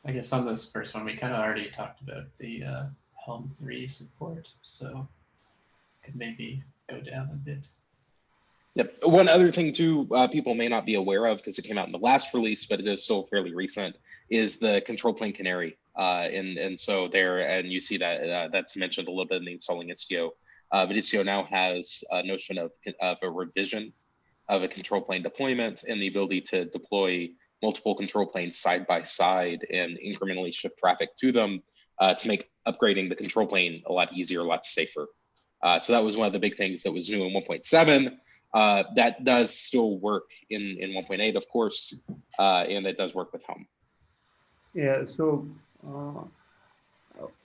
I guess on this first one, we kind of already talked about the Helm 3 support, so could maybe go down a bit. Yep. One other thing too, people may not be aware of because it came out in the last release, but it is still fairly recent, is the control plane Canary. And so there, and you see that that's mentioned a little bit in the installing Istio. But Istio now has a notion of a revision of a control plane deployment and the ability to deploy multiple control planes side by side and incrementally shift traffic to them to make upgrading the control plane a lot easier, a lot safer. So that was one of the big things that was new in 1.7. That does still work in 1.8, of course, and it does work with Helm. Yeah, so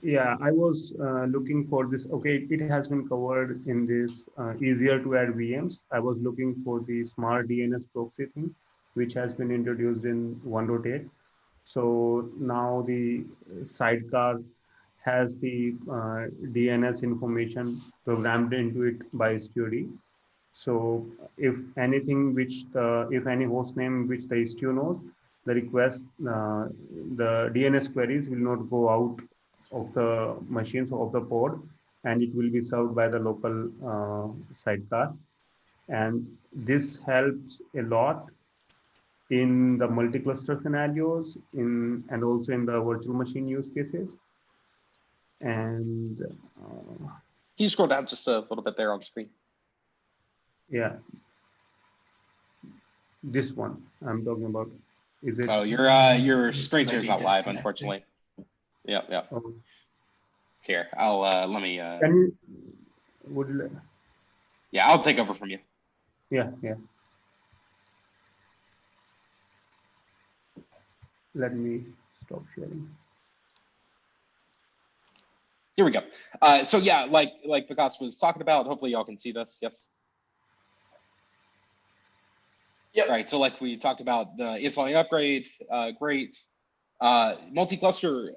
yeah, I was looking for this. Okay, it has been covered in this easier to add VMs. I was looking for the smart DNS proxy thing, which has been introduced in 1.8. So now the sidecar has the DNS information programmed into it by Istio. So if anything if any host name which the Istio knows, the request, the DNS queries will not go out of the machines of the pod, and it will be served by the local sidecar. And this helps a lot in the multi-cluster scenarios and also in the virtual machine use cases. And can you scroll down just a little bit there on screen? Yeah, this one I'm talking about. Is it? Oh, your screen share is not live, unfortunately. Yeah. Oh. Here, I'll let me. Can you? Yeah, I'll take over from you. Yeah. Let me stop sharing. Here we go. So yeah, like Vikas was talking about, hopefully y'all can see this. Yes. Yep. Right. So like we talked about the installing upgrade, great. Multi-cluster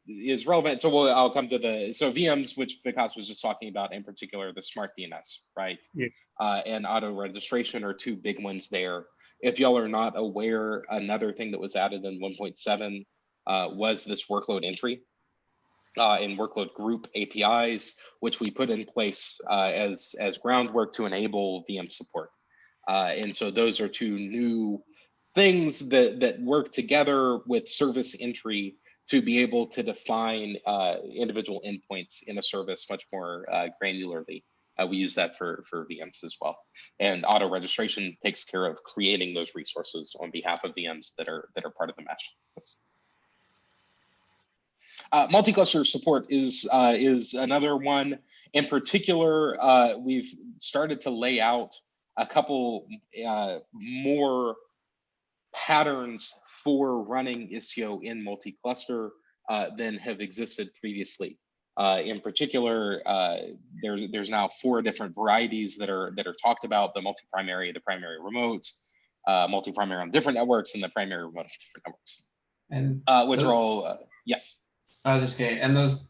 is relevant. So I'll come to so VMs, which Vikas was just talking about, in particular, the smart DNS, right? Yeah. And auto registration are two big ones there. If y'all are not aware, another thing that was added in 1.7 was this workload entry in WorkloadGroup APIs, which we put in place as groundwork to enable VM support. And so those are two new things that work together with service entry to be able to define individual endpoints in a service much more granularly. We use that for VMs as well. And auto registration takes care of creating those resources on behalf of VMs that are part of the mesh. Multi-cluster support is another one. In particular, we've started to lay out a couple more patterns for running Istio in multi-cluster than have existed previously. In particular, there's now 4 different varieties that are talked about: the multi-primary, the primary remote, multi-primary on different networks, and the primary remote on different networks. And which are all yes. I was just kidding. And those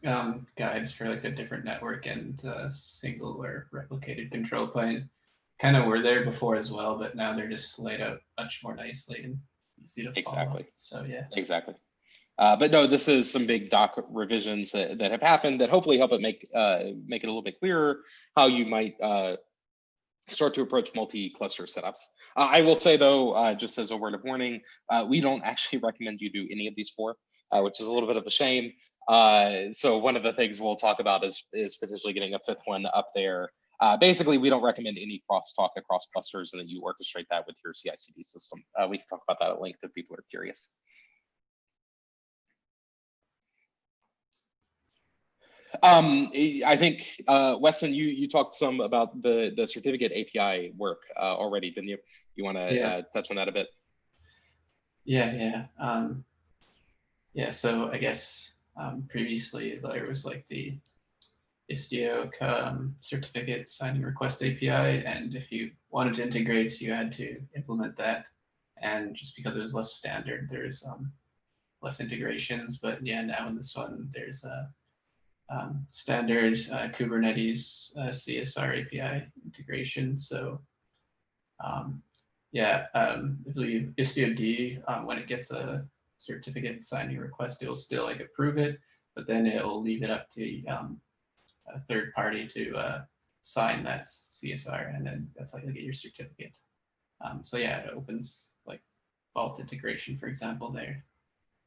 guides for like a different network and single or replicated control plane kind of were there before as well, but now they're just laid out much more nicely and easy to follow. Exactly. So yeah. Exactly. But no, this is some big doc revisions that have happened that hopefully help it make it a little bit clearer how you might start to approach multi-cluster setups. I will say though, just as a word of warning, we don't actually recommend you do any of these 4, which is a little bit of a shame. So one of the things we'll talk about is potentially getting a 5th one up there. Basically, we don't recommend any crosstalk across clusters and then you orchestrate that with your CI/CD system. We can talk about that at length if people are curious. I think, Weston, you talked some about the certificate API work already, didn't you? You want to touch on that a bit? Yeah. So I guess previously there was like the Istio certificate signing request API, and if you wanted to integrate, you had to implement that. And just because it was less standard, there's less integrations. But yeah, now in this one, there's a standard Kubernetes Csr Api integration. So I believe Istio D, when it gets a certificate signing request, it will still like approve it, but then it will leave it up to a third party to sign that CSR, and then that's how you'll get your certificate. So yeah, it opens like Vault integration, for example, there.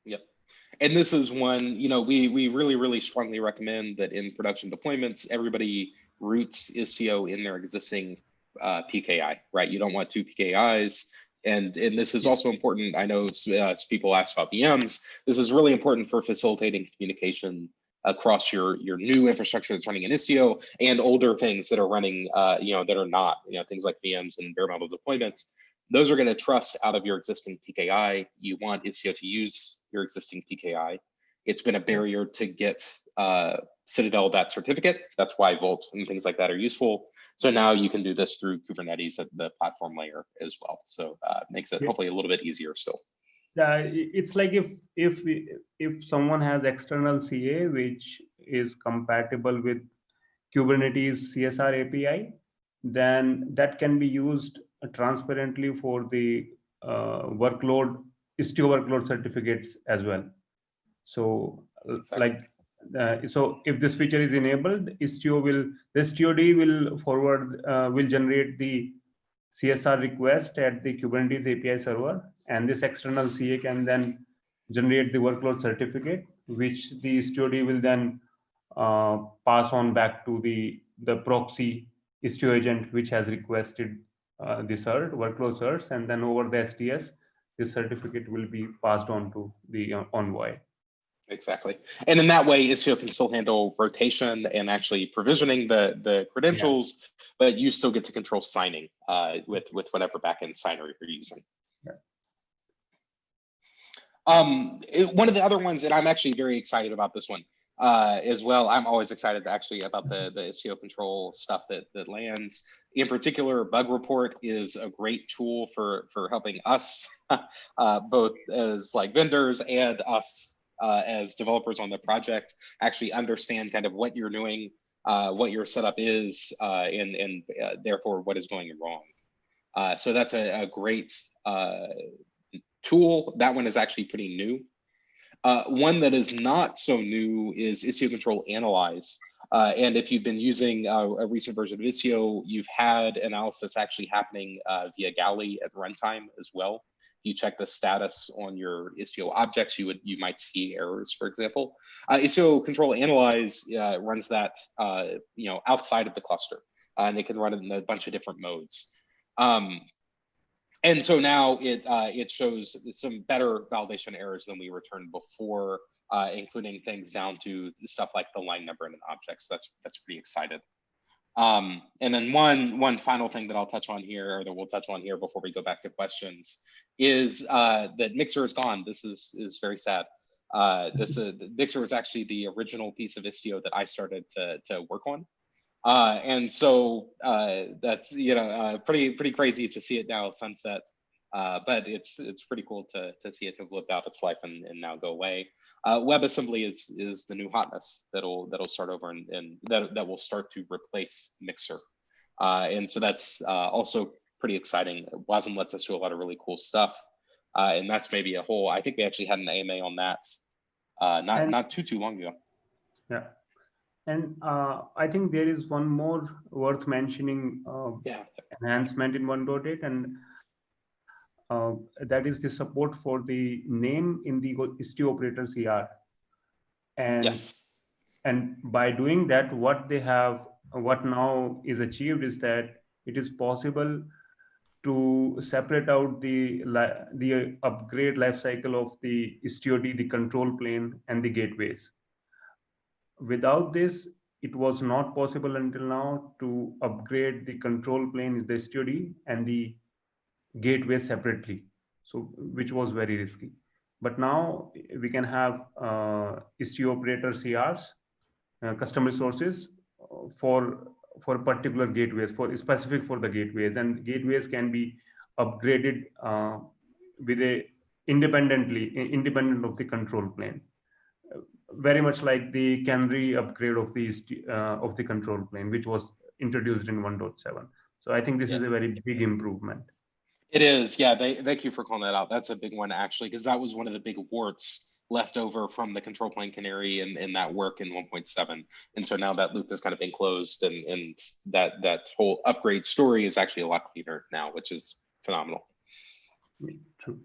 Yep. And this is one, we really strongly recommend that in production deployments, everybody roots Istio in their existing PKI, right? You don't want two PKIs. And this is also important. I know people ask about VMs. This is really important for facilitating communication across your new infrastructure that's running in Istio and older things that are running, that are not, things like VMs and bare metal deployments. Those are going to trust out of your existing PKI. You want Istio to use your existing PKI. It's been a barrier to get Citadel that certificate. That's why Vault and things like that are useful. So now you can do this through Kubernetes at the platform layer as well. So it makes it hopefully a little bit easier still. It's like if someone has external CA which is compatible with Kubernetes CSR API, then that can be used transparently for the Istio workload certificates as well. So so if this feature is enabled, the STOD will generate the CSR request at the Kubernetes API server, and this external CA can then generate the workload certificate, which the STOD will then pass on back to the proxy Istio agent, which has requested the cert, workload certs, and then over the STS, this certificate will be passed on to the envoy. Exactly. And in that way, Istio can still handle rotation and actually provisioning the credentials, but you still get to control signing with whatever backend signer you're using. One of the other ones, and I'm actually very excited about this one as well. I'm always excited actually about the Istio control stuff that lands. In particular, Bug Report is a great tool for helping us both as like vendors and us as developers on the project actually understand kind of what you're doing, what your setup is, and therefore what is going wrong. So that's a great tool. That one is actually pretty new. One that is not so new is Istio Control Analyze. And if you've been using a recent version of Istio, you've had analysis actually happening via Galley at runtime as well. If you check the status on your Istio objects, you might see errors, for example. Istio Control Analyze runs that outside of the cluster, and it can run it in a bunch of different modes. And so now it shows some better validation errors than we returned before, including things down to stuff like the line number in an object. So that's pretty exciting. And then one final thing that I'll touch on here, or that we'll touch on here before we go back to questions, is that Mixer is gone. This is very sad. Mixer was actually the original piece of Istio that I started to work on. And so that's pretty crazy to see it now sunset, but it's pretty cool to see it have lived out its life and now go away. WebAssembly is the new hotness that'll start over and that will start to replace Mixer, and so that's also pretty exciting. WASM lets us do a lot of really cool stuff, and that's maybe a whole. I think we actually had an AMA on that not too long ago. Yeah. And I think there is one more worth mentioning enhancement in 1.8, and that is the support for the name in the Istio operator CR. And by doing that, what now is achieved is that it is possible to separate out the upgrade lifecycle of the STOD, the control plane, and the gateways. Without this, it was not possible until now to upgrade the control plane, the STOD, and the gateway separately, so which was very risky. But now we can have Istio operator CRs, custom resources for particular gateways, specific for the gateways, and gateways can be upgraded independent of the control plane. Very much like the Canary upgrade of the control plane, which was introduced in 1.7. So I think this is a very big improvement. It is, yeah. Thank you for calling that out. That's a big one actually, because that was one of the big warts left over from the control plane Canary and that work in 1.7. And so now that loop has kind of been closed, and that whole upgrade story is actually a lot cleaner now, which is phenomenal. True.